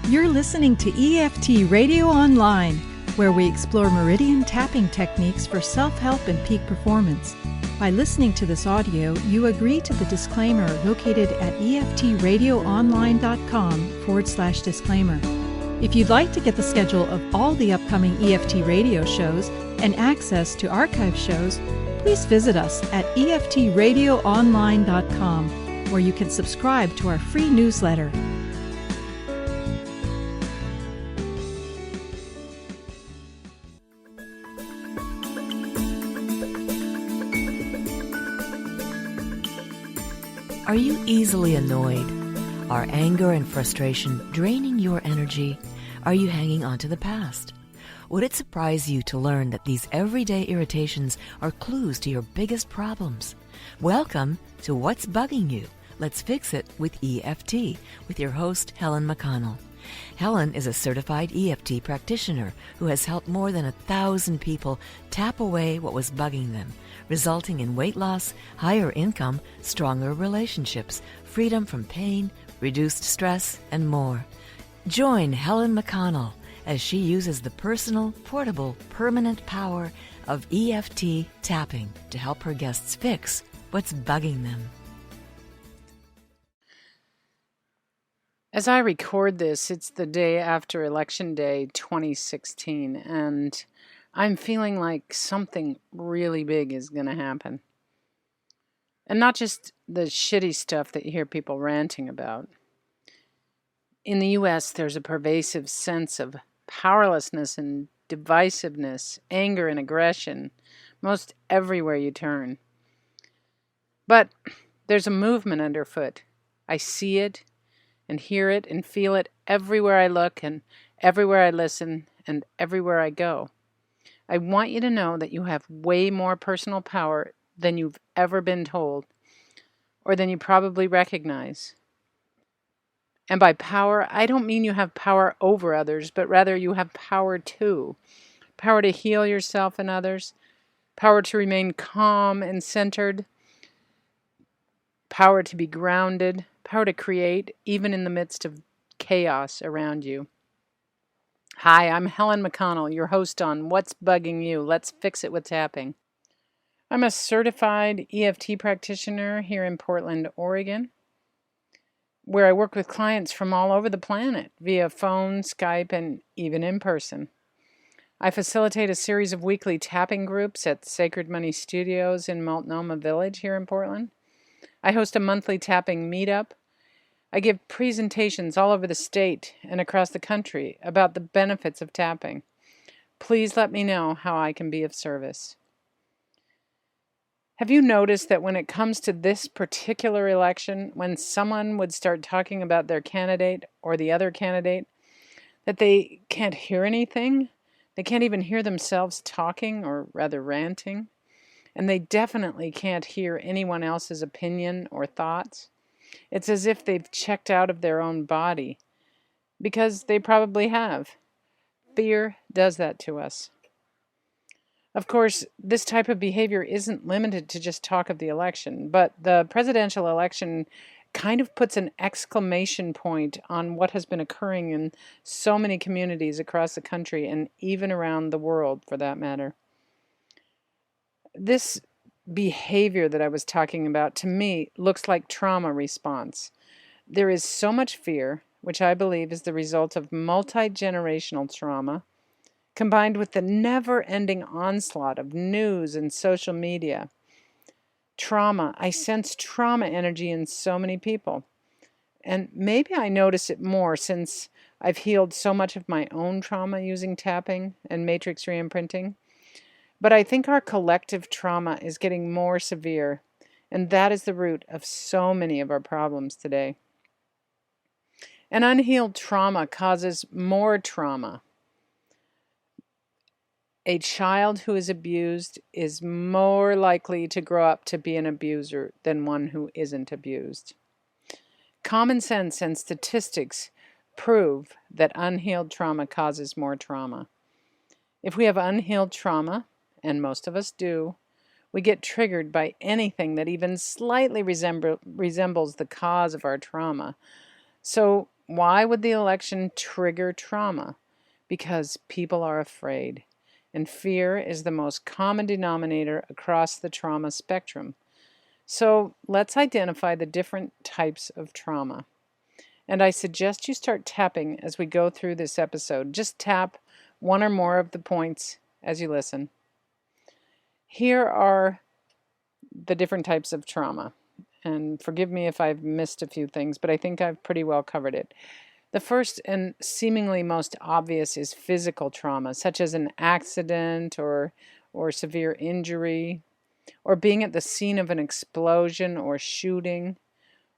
You're listening to EFT Radio Online, where we explore meridian tapping techniques for self-help and peak performance. By listening to this audio, you agree to the disclaimer located at eftradioonline.com/disclaimer. If you'd like to get the schedule of all the upcoming EFT radio shows and access to archive shows, please visit us at eftradioonline.com, where you can subscribe to our free newsletter. Are you easily annoyed? Are anger and frustration draining your energy? Are you hanging on to the past? Would it surprise you to learn that these everyday irritations are clues to your biggest problems? Welcome to What's Bugging You? Let's Fix It with EFT, with your host, Helen McConnell. Helen is a certified EFT practitioner who has helped more than 1,000 people tap away what was bugging them, resulting in weight loss, higher income, stronger relationships, freedom from pain, reduced stress, and more. Join Helen McConnell as she uses the personal, portable, permanent power of EFT tapping to help her guests fix what's bugging them. As I record this, it's the day after Election Day 2016, and I'm feeling like something really big is going to happen. And not just the shitty stuff that you hear people ranting about. In the U.S., there's a pervasive sense of powerlessness and divisiveness, anger and aggression, most everywhere you turn. But there's a movement underfoot. I see it and hear it and feel it everywhere I look and everywhere I listen and everywhere I go. I want you to know that you have way more personal power than you've ever been told, or than you probably recognize. And by power, I don't mean you have power over others, but rather you have power too. Power to heal yourself and others, power to remain calm and centered, power to be grounded, power to create, even in the midst of chaos around you. Hi, I'm Helen McConnell, your host on What's Bugging You? Let's Fix It with Tapping. I'm a certified EFT practitioner here in Portland, Oregon, where I work with clients from all over the planet via phone, Skype, and even in person. I facilitate a series of weekly tapping groups at Sacred Money Studios in Multnomah Village here in Portland. I host a monthly tapping meetup. I give presentations all over the state and across the country about the benefits of tapping. Please let me know how I can be of service. Have you noticed that when it comes to this particular election, when someone would start talking about their candidate or the other candidate, that they can't hear anything? They can't even hear themselves talking, or rather ranting. And they definitely can't hear anyone else's opinion or thoughts. It's as if they've checked out of their own body, because they probably have. Fear does that to us. Of course, this type of behavior isn't limited to just talk of the election, but the presidential election kind of puts an exclamation point on what has been occurring in so many communities across the country and even around the world, for that matter. This behavior that I was talking about, to me, looks like trauma response. There is so much fear, which I believe is the result of multi-generational trauma, combined with the never-ending onslaught of news and social media. Trauma. I sense trauma energy in so many people. And maybe I notice it more since I've healed so much of my own trauma using tapping and matrix reimprinting. But I think our collective trauma is getting more severe, and that is the root of so many of our problems today. An unhealed trauma causes more trauma. A child who is abused is more likely to grow up to be an abuser than one who isn't abused. Common sense and statistics prove that unhealed trauma causes more trauma. If we have unhealed trauma, and most of us do, we get triggered by anything that even slightly resembles the cause of our trauma. So why would the election trigger trauma? Because people are afraid, and fear is the most common denominator across the trauma spectrum. So let's identify the different types of trauma. And I suggest you start tapping as we go through this episode. Just tap one or more of the points as you listen. Here are the different types of trauma. And forgive me if I've missed a few things, but I think I've pretty well covered it. The first and seemingly most obvious is physical trauma, such as an accident or severe injury, or being at the scene of an explosion or shooting,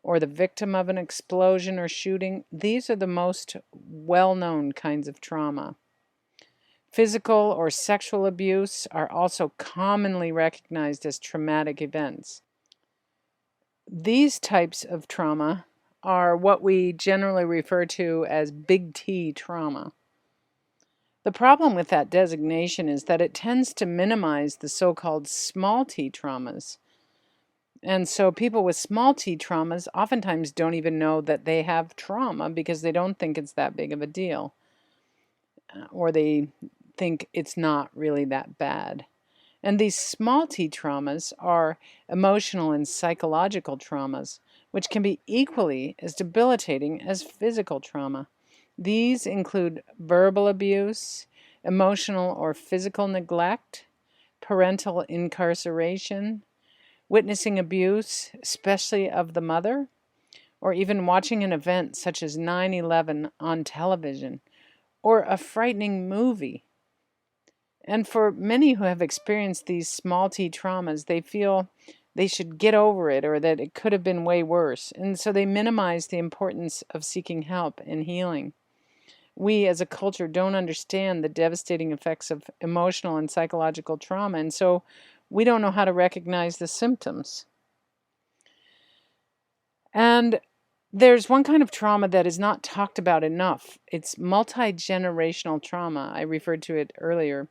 or the victim of an explosion or shooting. These are the most well-known kinds of trauma. Physical or sexual abuse are also commonly recognized as traumatic events. These types of trauma are what we generally refer to as big T trauma. The problem with that designation is that it tends to minimize the so-called small t traumas. And so people with small t traumas oftentimes don't even know that they have trauma because they don't think it's that big of a deal, or they think it's not really that bad. And these small t traumas are emotional and psychological traumas, which can be equally as debilitating as physical trauma. These include verbal abuse, emotional or physical neglect, parental incarceration, witnessing abuse, especially of the mother, or even watching an event such as 9/11 on television, or a frightening movie. And for many who have experienced these small t traumas, they feel they should get over it or that it could have been way worse. And so they minimize the importance of seeking help and healing. We as a culture don't understand the devastating effects of emotional and psychological trauma, and so we don't know how to recognize the symptoms. And there's one kind of trauma that is not talked about enough. It's multi-generational trauma. I referred to it earlier.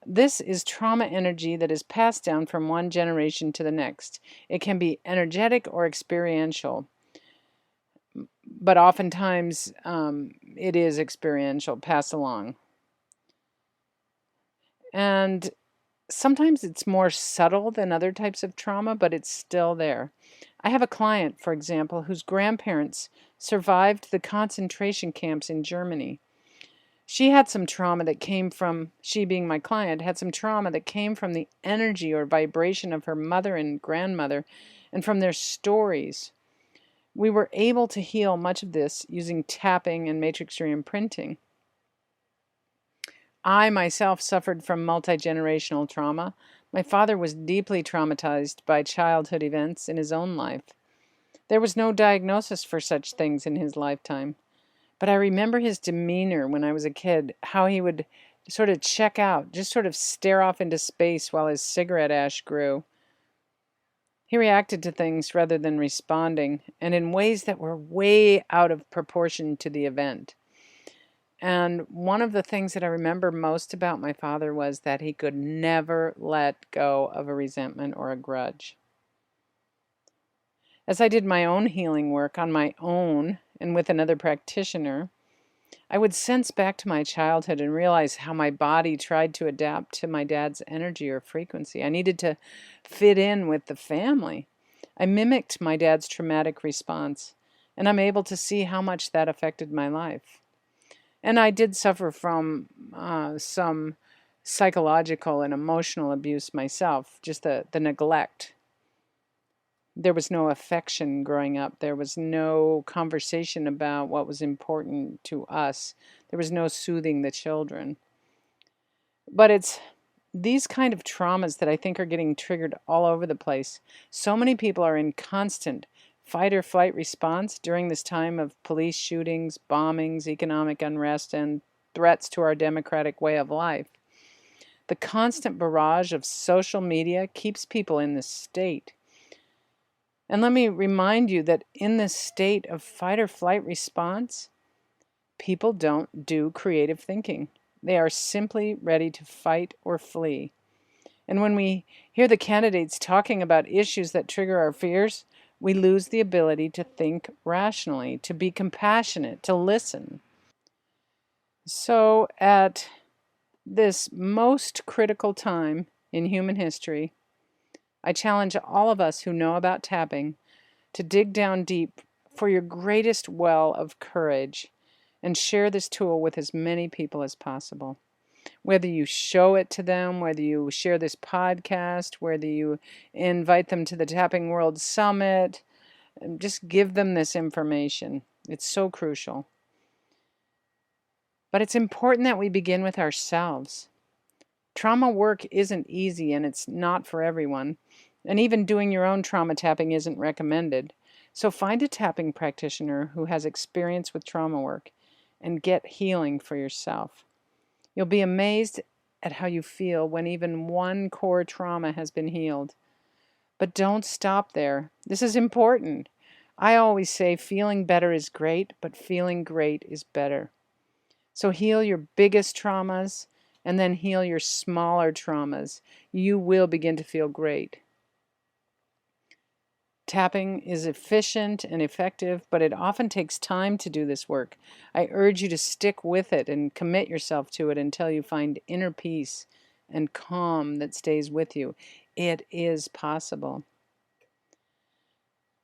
This is trauma energy that is passed down from one generation to the next. It can be energetic or experiential, but oftentimes it is experiential, passed along. And sometimes it's more subtle than other types of trauma, but it's still there. I have a client, for example, whose grandparents survived the concentration camps in Germany. She had some trauma that came from, she being my client, had some trauma that came from the energy or vibration of her mother and grandmother and from their stories. We were able to heal much of this using tapping and matrix re-imprinting. I myself suffered from multi-generational trauma. My father was deeply traumatized by childhood events in his own life. There was no diagnosis for such things in his lifetime. But I remember his demeanor when I was a kid, how he would sort of check out, just sort of stare off into space while his cigarette ash grew. He reacted to things rather than responding, and in ways that were way out of proportion to the event. And one of the things that I remember most about my father was that he could never let go of a resentment or a grudge. As I did my own healing work on my own and with another practitioner, I would sense back to my childhood and realize how my body tried to adapt to my dad's energy or frequency. I needed to fit in with the family. I mimicked my dad's traumatic response, and I'm able to see how much that affected my life. And I did suffer from some psychological and emotional abuse myself, just the neglect. There was no affection growing up. There was no conversation about what was important to us. There was no soothing the children. But it's these kind of traumas that I think are getting triggered all over the place. So many people are in constant fight or flight response during this time of police shootings, bombings, economic unrest, and threats to our democratic way of life. The constant barrage of social media keeps people in this state. And let me remind you that in this state of fight or flight response, people don't do creative thinking. They are simply ready to fight or flee. And when we hear the candidates talking about issues that trigger our fears, We lose the ability to think rationally, to be compassionate, to listen. So, at this most critical time in human history, I challenge all of us who know about tapping to dig down deep for your greatest well of courage and share this tool with as many people as possible. Whether you show it to them, whether you share this podcast, whether you invite them to the Tapping World Summit, just give them this information. It's so crucial. But it's important that we begin with ourselves. Trauma work isn't easy and it's not for everyone. And even doing your own trauma tapping isn't recommended. So find a tapping practitioner who has experience with trauma work and get healing for yourself. You'll be amazed at how you feel when even one core trauma has been healed. But don't stop there. This is important. I always say feeling better is great, but feeling great is better. So heal your biggest traumas and then heal your smaller traumas. You will begin to feel great. Tapping is efficient and effective, but it often takes time to do this work. I urge you to stick with it and commit yourself to it until you find inner peace and calm that stays with you. It is possible.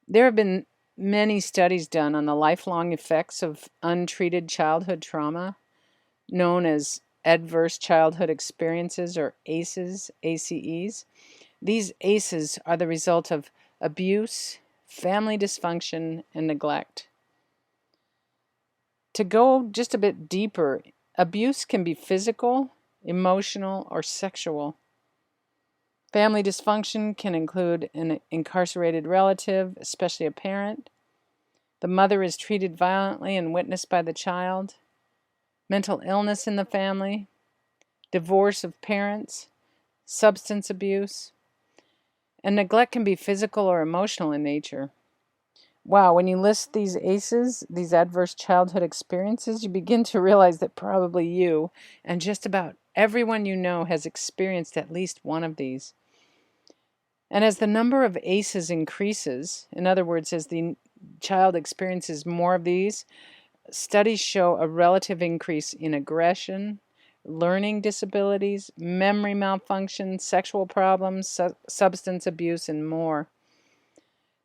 There have been many studies done on the lifelong effects of untreated childhood trauma, known as adverse childhood experiences, or ACEs, ACEs. These ACEs are the result of abuse, family dysfunction, and neglect. To go just a bit deeper, abuse can be physical, emotional, or sexual. Family dysfunction can include an incarcerated relative, especially a parent. The mother is treated violently and witnessed by the child. Mental illness in the family, divorce of parents, substance abuse, and neglect can be physical or emotional in nature. Wow, when you list these ACEs, these adverse childhood experiences, you begin to realize that probably you and just about everyone you know has experienced at least one of these. And as the number of ACEs increases, in other words, as the child experiences more of these, studies show a relative increase in aggression, learning disabilities, memory malfunction, sexual problems, substance abuse, and more.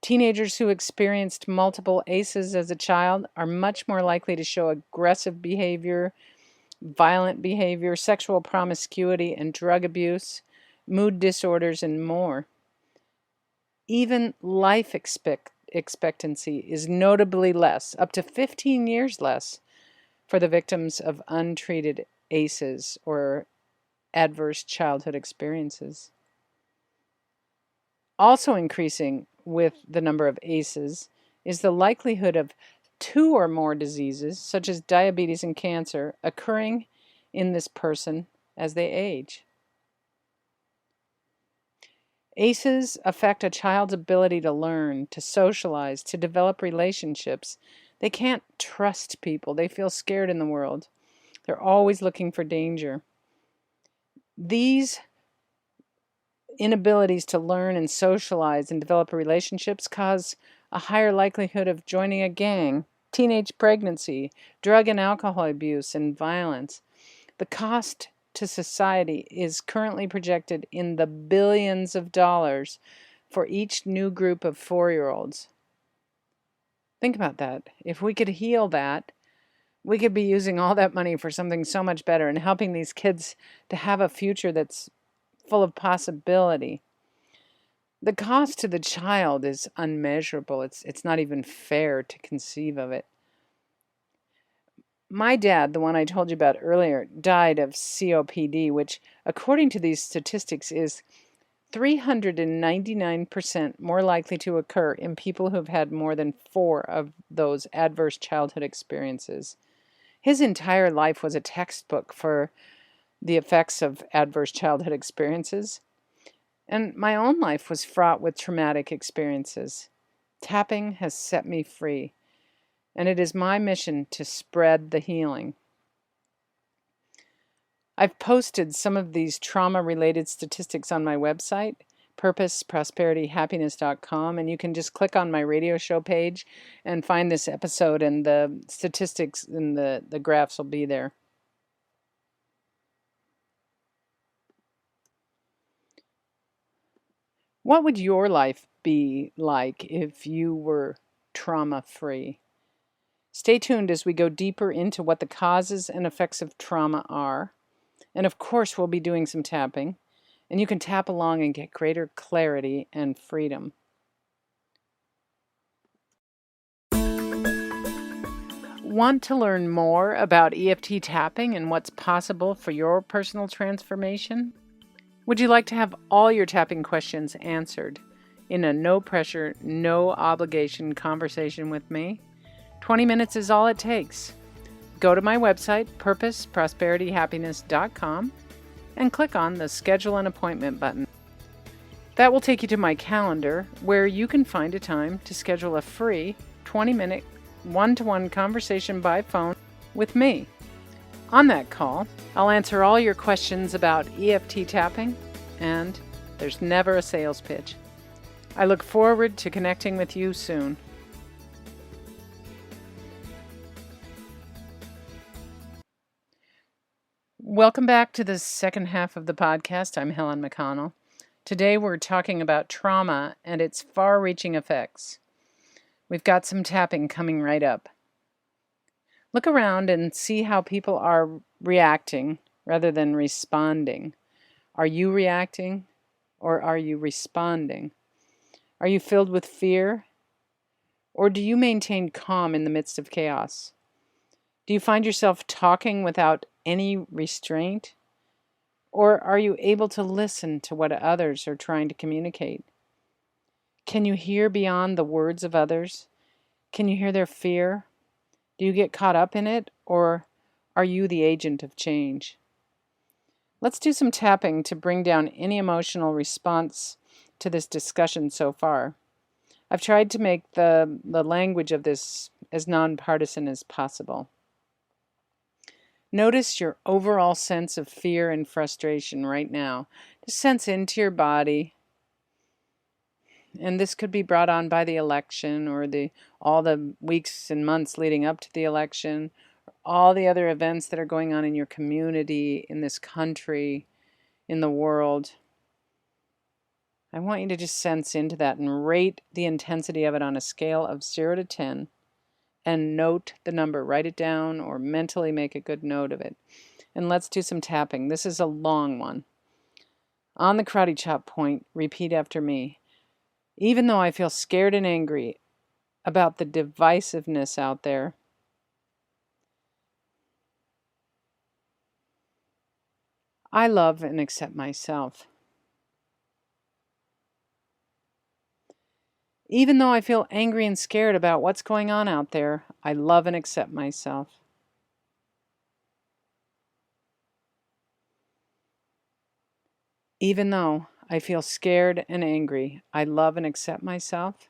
Teenagers who experienced multiple ACEs as a child are much more likely to show aggressive behavior, violent behavior, sexual promiscuity, and drug abuse, mood disorders, and more. Even life expectancy is notably less, up to 15 years less, for the victims of untreated ACEs, or adverse childhood experiences. Also increasing with the number of ACEs is the likelihood of 2 or more diseases, such as diabetes and cancer, occurring in this person as they age. ACEs affect a child's ability to learn, to socialize, to develop relationships. They can't trust people. They feel scared in the world. They're always looking for danger. These inabilities to learn and socialize and develop relationships cause a higher likelihood of joining a gang, teenage pregnancy, drug and alcohol abuse, and violence. The cost to society is currently projected in the billions of dollars for each new group of 4-year-olds. Think about that. If we could heal that, we could be using all that money for something so much better and helping these kids to have a future that's full of possibility. The cost to the child is unmeasurable. It's not even fair to conceive of it. My dad, the one I told you about earlier, died of COPD, which, according to these statistics, is 399% more likely to occur in people who've had more than 4 of those adverse childhood experiences. His entire life was a textbook for the effects of adverse childhood experiences. And my own life was fraught with traumatic experiences. Tapping has set me free, and it is my mission to spread the healing. I've posted some of these trauma-related statistics on my website. purposeprosperityhappiness.com, and you can just click on my radio show page and find this episode, and the statistics and the graphs will be there. What would your life be like if you were trauma-free? Stay tuned as we go deeper into what the causes and effects of trauma are. And of course, we'll be doing some tapping. And you can tap along and get greater clarity and freedom. Want to learn more about EFT tapping and what's possible for your personal transformation? Would you like to have all your tapping questions answered in a no-pressure, no-obligation conversation with me? 20 minutes is all it takes. Go to my website, purposeprosperityhappiness.com, and click on the Schedule an Appointment button. That will take you to my calendar, where you can find a time to schedule a free 20-minute one-to-one conversation by phone with me. On that call, I'll answer all your questions about EFT tapping, and there's never a sales pitch. I look forward to connecting with you soon. Welcome back to the second half of the podcast. I'm Helen McConnell. Today we're talking about trauma and its far-reaching effects. We've got some tapping coming right up. Look around and see how people are reacting rather than responding. Are you reacting or are you responding? Are you filled with fear, or do you maintain calm in the midst of chaos? Do you find yourself talking without any restraint, or are you able to listen to what others are trying to communicate? Can you hear beyond the words of others? Can you hear their fear? Do you get caught up in it, or are you the agent of change? Let's do some tapping to bring down any emotional response to this discussion so far. I've tried to make the language of this as nonpartisan as possible. Notice your overall sense of fear and frustration right now. Just sense into your body. And this could be brought on by the election, or all the weeks and months leading up to the election, or all the other events that are going on in your community, in this country, in the world. I want you to just sense into that and rate the intensity of it on a scale of 0 to 10, and note the number. Write it down or mentally make a good note of it. And let's do some tapping. This is a long one. On the karate chop point, repeat after me. Even though I feel scared and angry about the divisiveness out there, I love and accept myself. Even though I feel angry and scared about what's going on out there, I love and accept myself. Even though I feel scared and angry, I love and accept myself.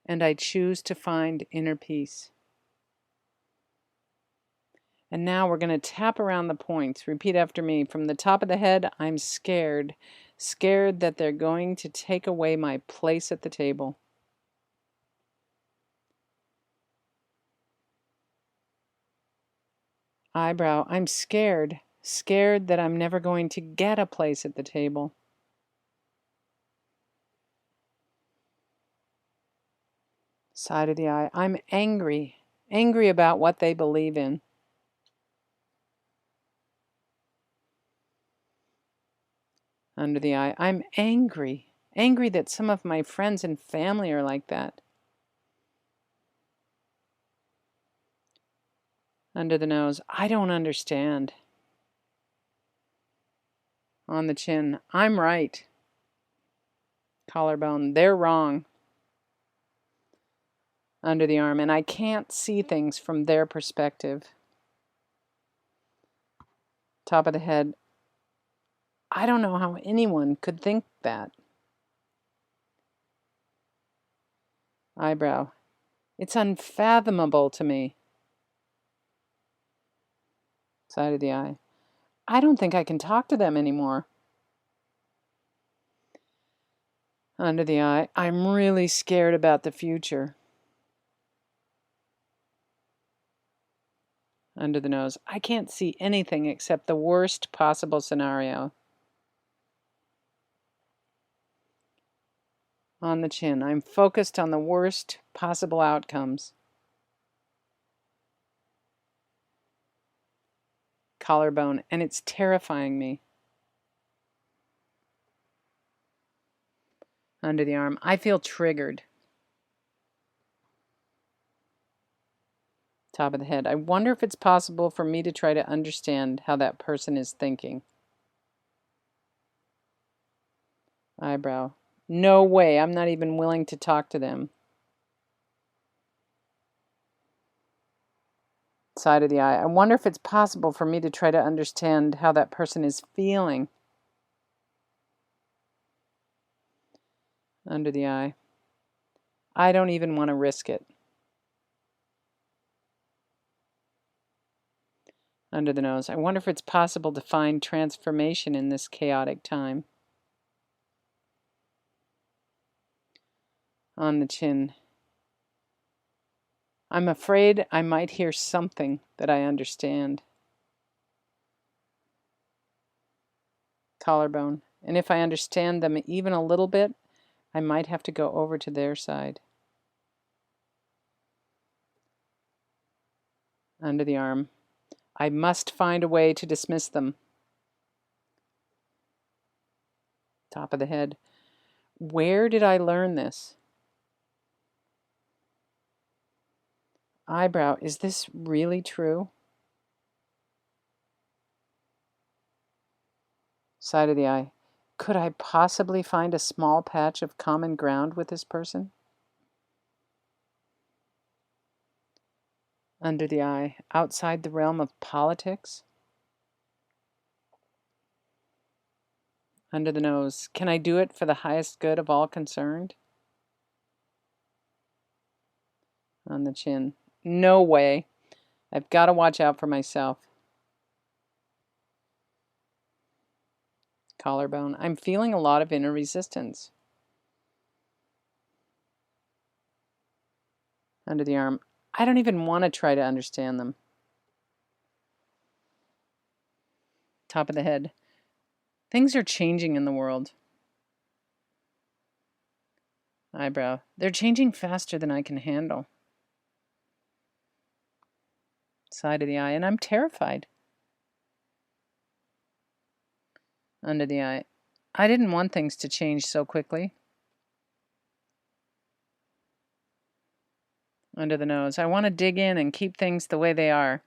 And I choose to find inner peace. And now we're going to tap around the points. Repeat after me. From the top of the head, I'm scared. Scared that they're going to take away my place at the table. Eyebrow, I'm scared. Scared that I'm never going to get a place at the table. Side of the eye, I'm angry. Angry about what they believe in. Under the eye, I'm angry. Angry that some of my friends and family are like that. Under the nose, I don't understand. On the chin, I'm right. Collarbone, they're wrong. Under the arm, and I can't see things from their perspective. Top of the head, I don't know how anyone could think that. Eyebrow, it's unfathomable to me. Side of the eye, I don't think I can talk to them anymore. Under the eye, I'm really scared about the future. Under the nose, I can't see anything except the worst possible scenario. On the chin, I'm focused on the worst possible outcomes. Collarbone, and it's terrifying me. Under the arm, I feel triggered. Top of the head, I wonder if it's possible for me to try to understand how that person is thinking. Eyebrow, no way, I'm not even willing to talk to them. Side of the eye, I wonder if it's possible for me to try to understand how that person is feeling. Under the eye, I don't even want to risk it. Under the nose, I wonder if it's possible to find transformation in this chaotic time. On the chin, I'm afraid I might hear something that I understand. Collarbone, and if I understand them even a little bit, I might have to go over to their side. Under the arm, I must find a way to dismiss them. Top of the head, where did I learn this? Eyebrow, is this really true? Side of the eye, could I possibly find a small patch of common ground with this person? Under the eye, outside the realm of politics? Under the nose, can I do it for the highest good of all concerned? On the chin, no way. I've got to watch out for myself. Collarbone, I'm feeling a lot of inner resistance. Under the arm, I don't even want to try to understand them. Top of the head, things are changing in the world. Eyebrow, they're changing faster than I can handle. Side of the eye, and I'm terrified. Under the eye, I didn't want things to change so quickly. Under the nose, I want to dig in and keep things the way they are.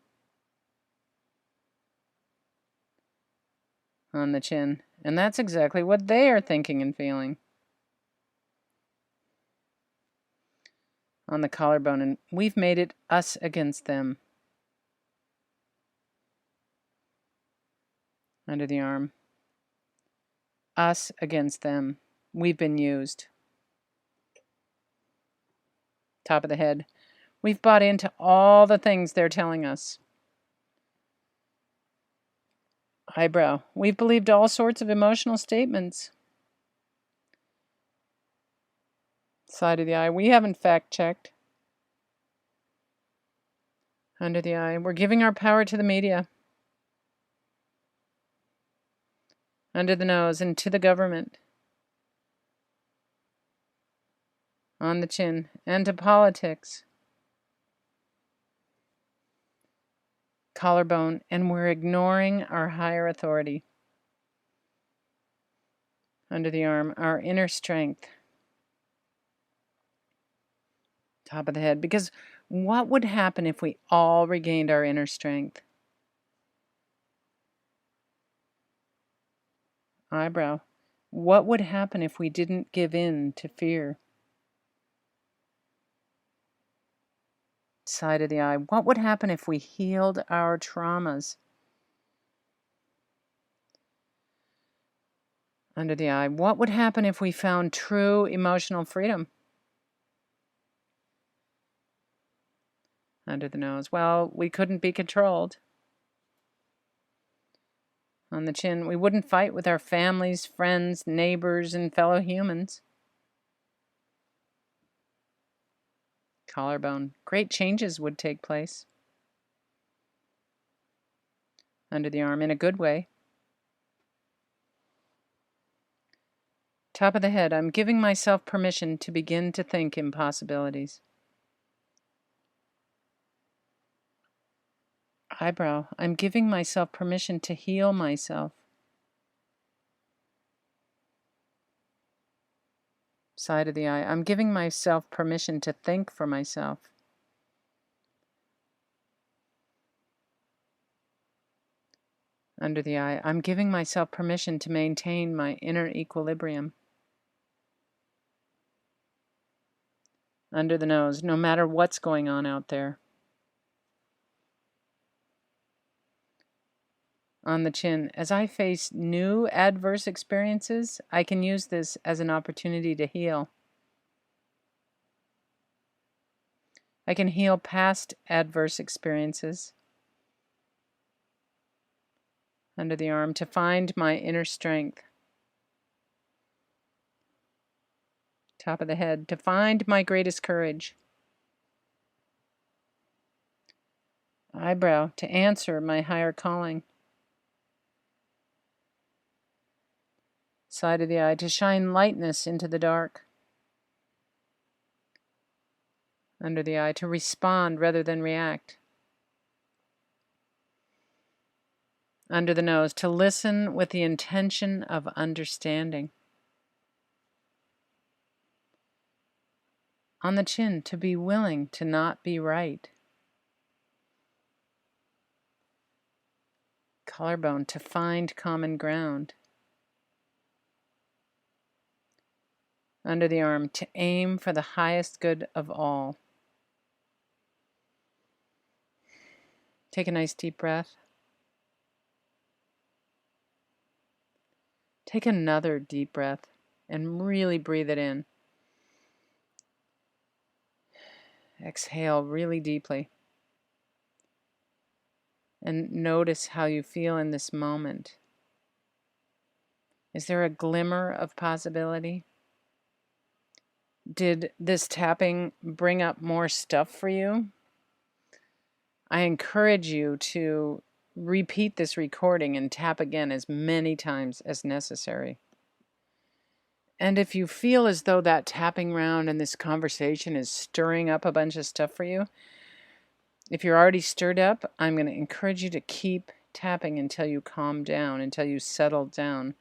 On the chin, and that's exactly what they are thinking and feeling. On the collarbone, and we've made it us against them. Under the arm, us against them. We've been used. Top of the head, we've bought into all the things they're telling us. Eyebrow, we've believed all sorts of emotional statements. Side of the eye, we haven't fact-checked. Under the eye, we're giving our power to the media. Under the nose, and to the government. On the chin, and to politics. Collarbone, and we're ignoring our higher authority. Under the arm, our inner strength. Top of the head, because what would happen if we all regained our inner strength? Eyebrow, what would happen if we didn't give in to fear? Side of the eye, what would happen if we healed our traumas? Under the eye, what would happen if we found true emotional freedom? Under the nose, well, we couldn't be controlled. On the chin, we wouldn't fight with our families, friends, neighbors, and fellow humans. Collarbone, great changes would take place. Under the arm, in a good way. Top of the head, I'm giving myself permission to begin to think impossibilities. Eyebrow, I'm giving myself permission to heal myself. Side of the eye, I'm giving myself permission to think for myself. Under the eye, I'm giving myself permission to maintain my inner equilibrium. Under the nose, no matter what's going on out there. On the chin, as I face new adverse experiences, I can use this as an opportunity to heal. I can heal past adverse experiences. Under the arm, to find my inner strength. Top of the head, to find my greatest courage. Eyebrow, to answer my higher calling. Side of the eye, to shine lightness into the dark. Under the eye, to respond rather than react. Under the nose, to listen with the intention of understanding. On the chin, to be willing to not be right. Collarbone, to find common ground. Under the arm, to aim for the highest good of all. Take a nice deep breath. Take another deep breath and really breathe it in. Exhale really deeply. And notice how you feel in this moment. Is there a glimmer of possibility? Did this tapping bring up more stuff for you? I encourage you to repeat this recording and tap again as many times as necessary. And if you feel as though that tapping round and this conversation is stirring up a bunch of stuff for you, if you're already stirred up, I'm going to encourage you to keep tapping until you calm down, until you settle down.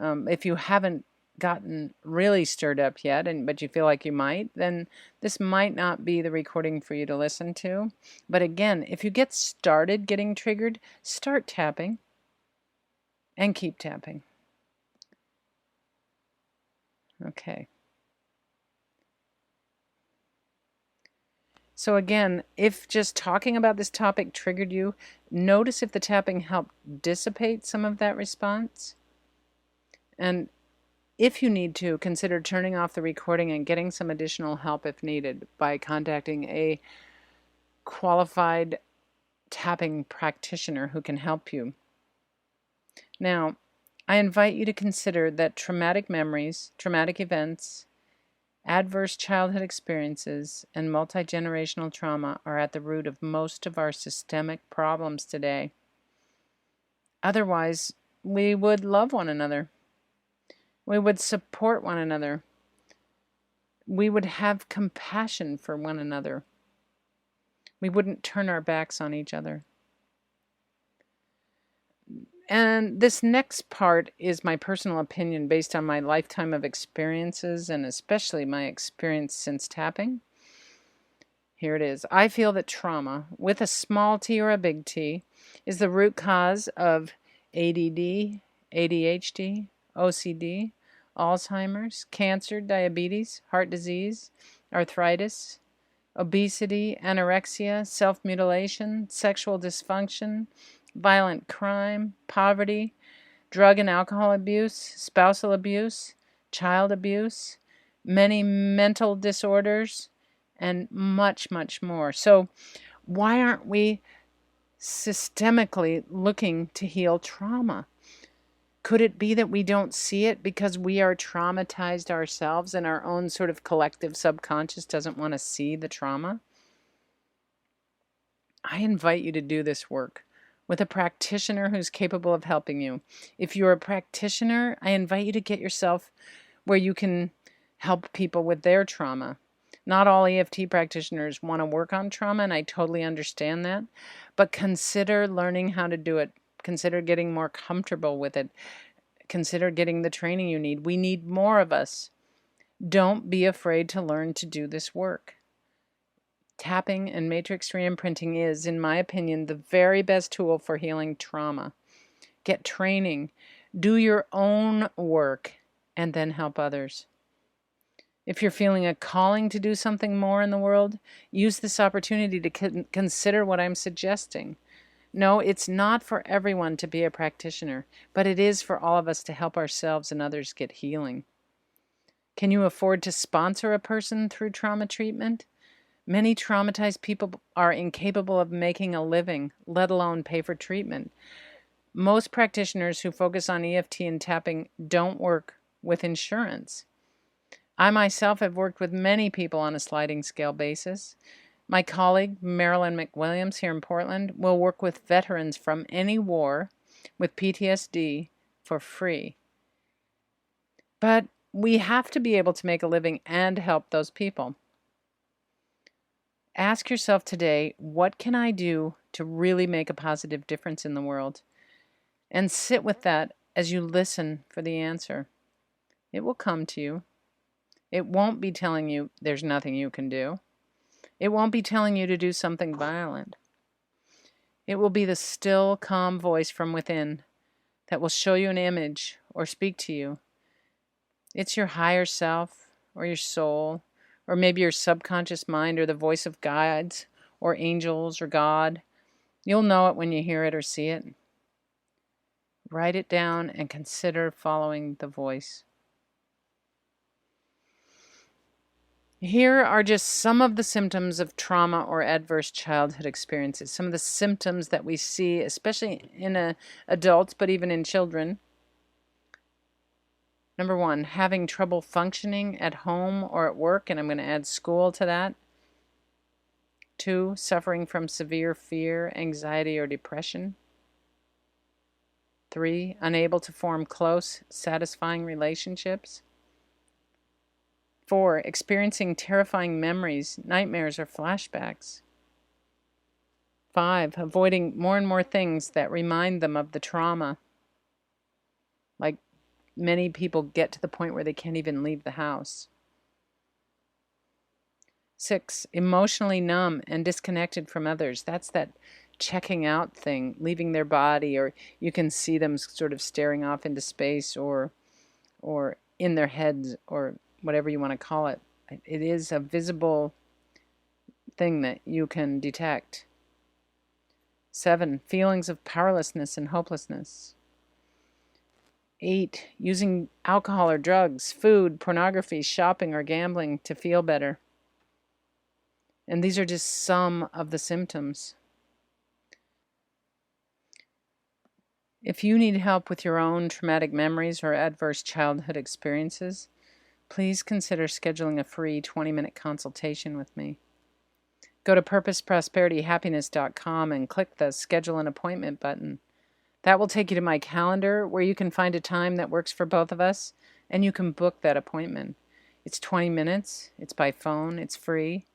If you haven't gotten really stirred up yet, but you feel like you might, then this might not be the recording for you to listen to. But again, if you get started getting triggered, start tapping and keep tapping. Okay. So again, if just talking about this topic triggered you, notice if the tapping helped dissipate some of that response. And if you need to, consider turning off the recording and getting some additional help if needed by contacting a qualified tapping practitioner who can help you. Now, I invite you to consider that traumatic memories, traumatic events, adverse childhood experiences, and multi-generational trauma are at the root of most of our systemic problems today. Otherwise, we would love one another. We would support one another. We would have compassion for one another. We wouldn't turn our backs on each other. And this next part is my personal opinion based on my lifetime of experiences and especially my experience since tapping. Here it is. I feel that trauma, with a small t or a big T, is the root cause of ADD, ADHD, OCD, Alzheimer's, cancer, diabetes, heart disease, arthritis, obesity, anorexia, self-mutilation, sexual dysfunction, violent crime, poverty, drug and alcohol abuse, spousal abuse, child abuse, many mental disorders, and much, much more. So why aren't we systemically looking to heal trauma? Could it be that we don't see it because we are traumatized ourselves and our own sort of collective subconscious doesn't want to see the trauma? I invite you to do this work with a practitioner who's capable of helping you. If you're a practitioner, I invite you to get yourself where you can help people with their trauma. Not all EFT practitioners want to work on trauma, and I totally understand that. But consider learning how to do it. Consider getting more comfortable with it. Consider getting the training you need. We need more of us. Don't be afraid to learn to do this work. Tapping and matrix re-imprinting is, in my opinion, the very best tool for healing trauma. Get training, do your own work, and then help others. If you're feeling a calling to do something more in the world, use this opportunity to consider what I'm suggesting. No, it's not for everyone to be a practitioner, but it is for all of us to help ourselves and others get healing. Can you afford to sponsor a person through trauma treatment? Many traumatized people are incapable of making a living, let alone pay for treatment. Most practitioners who focus on EFT and tapping don't work with insurance. I myself have worked with many people on a sliding scale basis. My colleague, Marilyn McWilliams here in Portland, will work with veterans from any war with PTSD for free. But we have to be able to make a living and help those people. Ask yourself today, what can I do to really make a positive difference in the world? And sit with that as you listen for the answer. It will come to you. It won't be telling you there's nothing you can do. It won't be telling you to do something violent. It will be the still, calm voice from within that will show you an image or speak to you. It's your higher self or your soul, or maybe your subconscious mind or the voice of guides or angels or God. You'll know it when you hear it or see it. Write it down and consider following the voice. Here are just some of the symptoms of trauma or adverse childhood experiences, some of the symptoms that we see, especially in adults, but even in children. Number 1, having trouble functioning at home or at work, and I'm going to add school to that. 2, suffering from severe fear, anxiety, or depression. 3, unable to form close, satisfying relationships. 4, experiencing terrifying memories, nightmares, or flashbacks. 5, avoiding more and more things that remind them of the trauma. Like many people get to the point where they can't even leave the house. 6, emotionally numb and disconnected from others. That's that checking out thing, leaving their body, or you can see them sort of staring off into space or in their heads, or whatever you want to call it. It is a visible thing that you can detect. 7, feelings of powerlessness and hopelessness. 8, using alcohol or drugs, food, pornography, shopping, or gambling to feel better. And these are just some of the symptoms. If you need help with your own traumatic memories or adverse childhood experiences, please consider scheduling a free 20-minute consultation with me. Go to purposeprosperityhappiness.com and click the Schedule an Appointment button. That will take you to my calendar where you can find a time that works for both of us, and you can book that appointment. It's 20 minutes, it's by phone, it's free,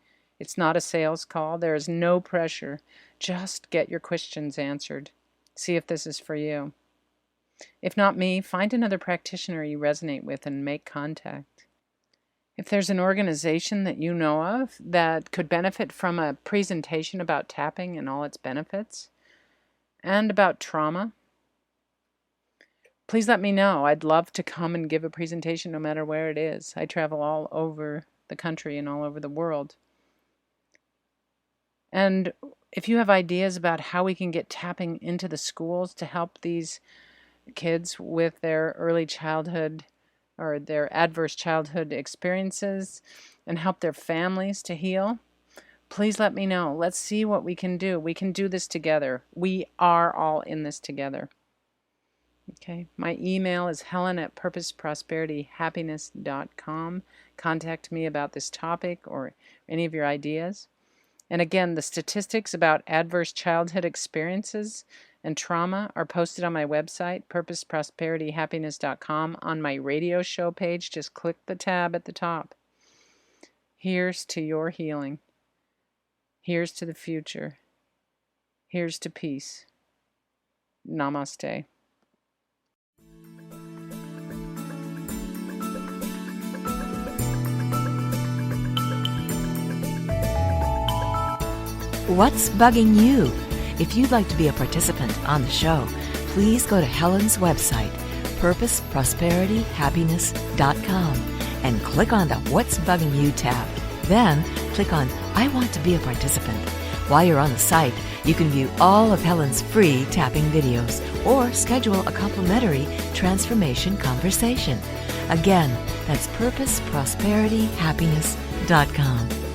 it's not a sales call, there is no pressure. Just get your questions answered. See if this is for you. If not me, find another practitioner you resonate with and make contact. If there's an organization that you know of that could benefit from a presentation about tapping and all its benefits, and about trauma, please let me know. I'd love to come and give a presentation no matter where it is. I travel all over the country and all over the world. And if you have ideas about how we can get tapping into the schools to help these kids with their early childhood or their adverse childhood experiences and help their families to heal, please let me know. Let's see what we can do. We can do this together. We are all in this together. Okay. My email is helen@purposeprosperityhappiness.com. Contact me about this topic or any of your ideas. And again, the statistics about adverse childhood experiences and trauma are posted on my website, purposeprosperityhappiness.com, on my radio show page. Just click the tab at the top. Here's to your healing. Here's to the future. Here's to peace. Namaste. What's bugging you? If you'd like to be a participant on the show, please go to Helen's website, purposeprosperityhappiness.com, and click on the What's Bugging You tab. Then click on I Want to Be a Participant. While you're on the site, you can view all of Helen's free tapping videos or schedule a complimentary transformation conversation. Again, that's purposeprosperityhappiness.com.